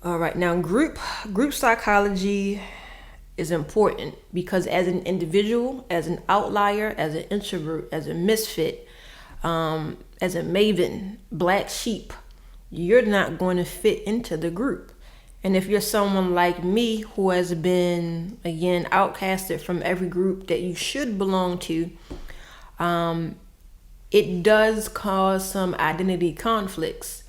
All right, now group psychology is important because as an individual, as an outlier, as an introvert, as a misfit, as a maven, black sheep, you're not going to fit into the group. And if you're someone like me who has been, again, outcasted from every group that you should belong to, it does cause some identity conflicts.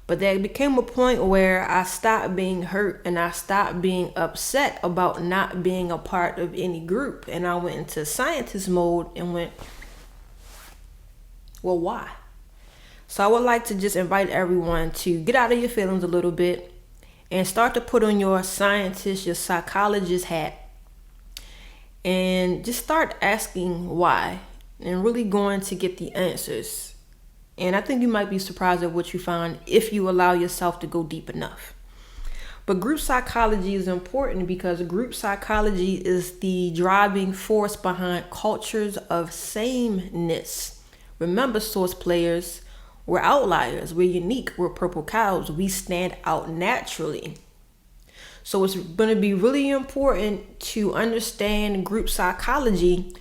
But there became a point where I stopped being hurt and I stopped being upset about not being a part of any group. And I went into scientist mode and went, well, why? So I would like to just invite everyone to get out of your feelings a little bit and start to put on your scientist, your psychologist hat, and just start asking why and really going to get the answers. And I think you might be surprised at what you find if you allow yourself to go deep enough. But group psychology is important because group psychology is the driving force behind cultures of sameness. Remember, source players, we're outliers, we're unique, we're purple cows, we stand out naturally. So it's going to be really important to understand group psychology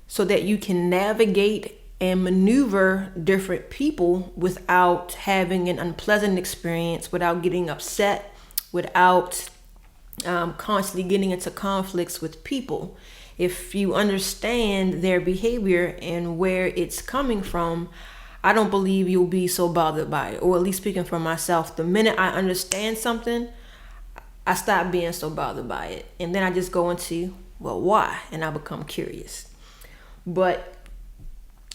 so that you can navigate and maneuver different people without having an unpleasant experience, without getting upset, without constantly getting into conflicts with people. If you understand their behavior and where it's coming from, I don't believe you'll be so bothered by it. Or at least speaking for myself, the minute I understand something, I stop being so bothered by it. And then I just go into, well, why? And I become curious. But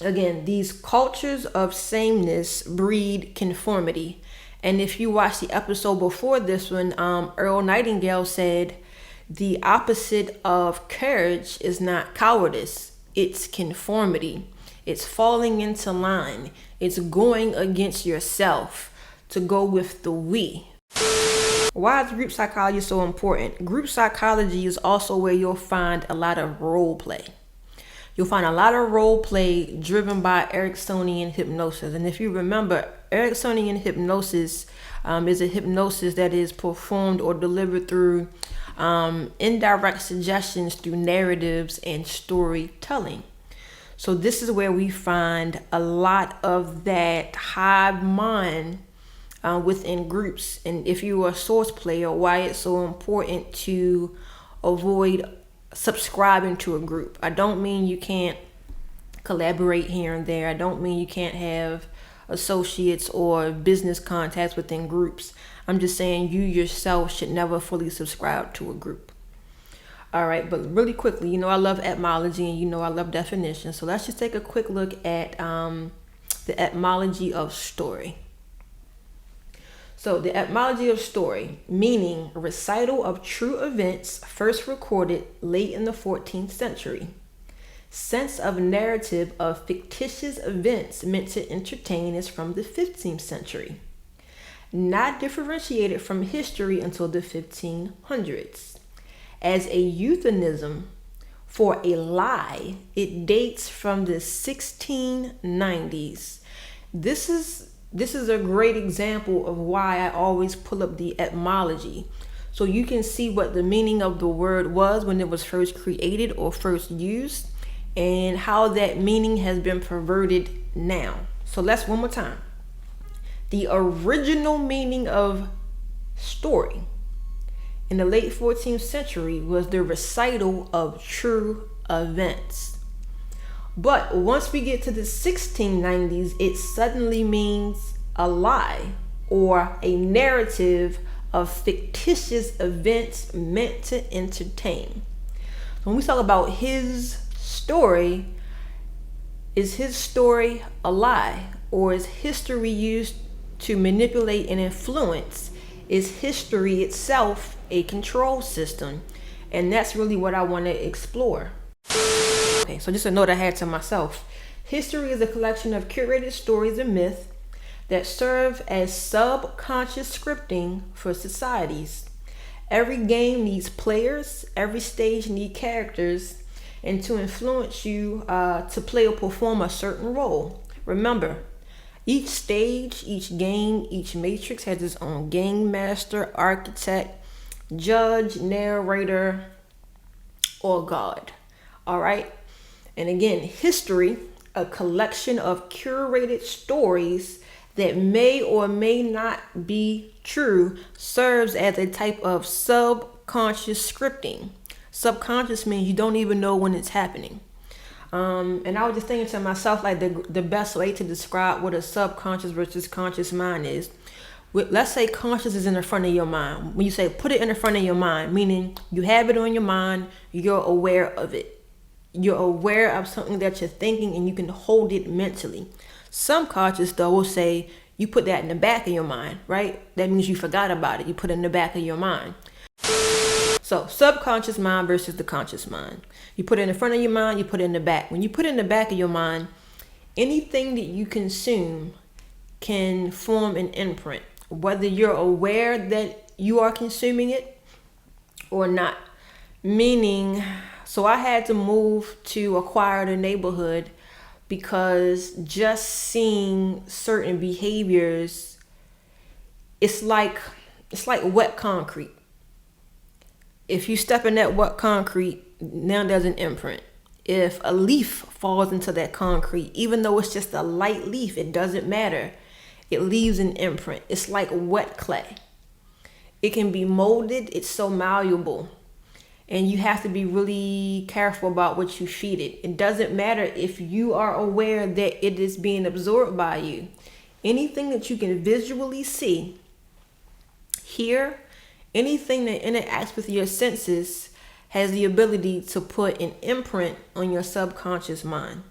again, these cultures of sameness breed conformity. And if you watch the episode before this one, Earl Nightingale said the opposite of courage is not cowardice, it's conformity. It's falling into line. It's going against yourself to go with the we. Why is group psychology so important? Group psychology is also where you'll find a lot of role play. You'll find a lot of role play driven by Ericksonian hypnosis. And if you remember, Ericksonian hypnosis is a hypnosis that is performed or delivered through indirect suggestions through narratives and storytelling. So this is where we find a lot of that hive mind within groups. And if you are a source player, why it's so important to avoid subscribing to a group. I don't mean you can't collaborate here and there. I don't mean you can't have associates or business contacts within groups. I'm just saying you yourself should never fully subscribe to a group. All right, but really quickly, I love etymology and I love definitions. So let's just take a quick look at the etymology of story. So the etymology of story, meaning recital of true events first recorded late in the 14th century. Sense of narrative of fictitious events meant to entertain is from the 15th century. Not differentiated from history until the 1500s. As a euphemism for a lie, it dates from the 1690s. This is a great example of why I always pull up the etymology. So you can see what the meaning of the word was when it was first created or first used and how that meaning has been perverted now. So let's one more time. The original meaning of story in the late 14th century was the recital of true events. But once we get to the 1690s, it suddenly means a lie or a narrative of fictitious events meant to entertain. When we talk about his story, is his story a lie? Or is history used to manipulate and influence? Is history itself a control system? And that's really what I want to explore. Okay, so just a note I had to myself. History is a collection of curated stories and myths that serve as subconscious scripting for societies. Every game needs players, every stage needs characters, and to influence you to play or perform a certain role. Remember, Each stage, each game, each matrix has its own game master, architect, judge, narrator, or God. All right? And again, history, a collection of curated stories that may or may not be true, serves as a type of subconscious scripting. Subconscious means you don't even know when it's happening. And I was just thinking to myself, like the best way to describe what a subconscious versus conscious mind is. Let's say conscious is in the front of your mind. When you say put it in the front of your mind, meaning you have it on your mind, you're aware of it. You're aware of something that you're thinking and you can hold it mentally. Subconscious, though, will say you put that in the back of your mind, right? That means you forgot about it. You put it in the back of your mind. So subconscious mind versus the conscious mind. You put it in the front of your mind, you put it in the back. When you put it in the back of your mind, anything that you consume can form an imprint, whether you're aware that you are consuming it or not. Meaning, so I had to move to a quieter neighborhood because just seeing certain behaviors, it's like wet concrete. If you step in that wet concrete, now there's an imprint. If a leaf falls into that concrete, even though it's just a light leaf, it doesn't matter. It leaves an imprint. It's like wet clay. It can be molded. It's so malleable. And you have to be really careful about what you feed it. It doesn't matter if you are aware that it is being absorbed by you. Anything that you can visually see, hear, anything that interacts with your senses has the ability to put an imprint on your subconscious mind.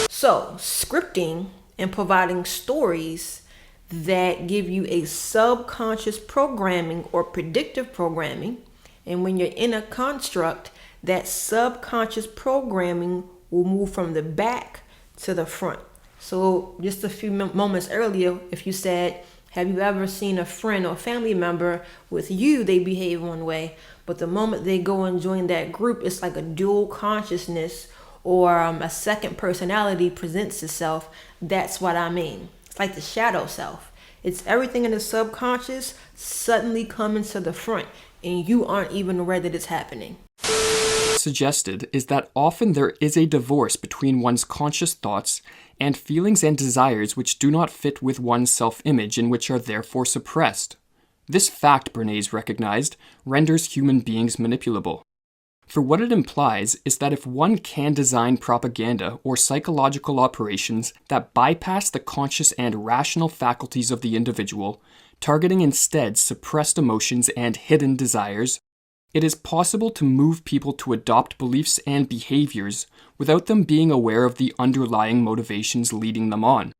So, scripting and providing stories that give you a subconscious programming or predictive programming. And when you're in a construct, that subconscious programming will move from the back to the front. So just a few moments earlier, if you said, have you ever seen a friend or family member with you, they behave one way, but the moment they go and join that group, it's like a dual consciousness or a second personality presents itself. That's what I mean. It's like the shadow self. It's everything in the subconscious suddenly coming to the front, and you aren't even aware that it's happening. Suggested is that often there is a divorce between one's conscious thoughts and feelings and desires which do not fit with one's self-image and which are therefore suppressed. This fact, Bernays recognized, renders human beings manipulable. For what it implies is that if one can design propaganda or psychological operations that bypass the conscious and rational faculties of the individual, targeting instead suppressed emotions and hidden desires, it is possible to move people to adopt beliefs and behaviors without them being aware of the underlying motivations leading them on.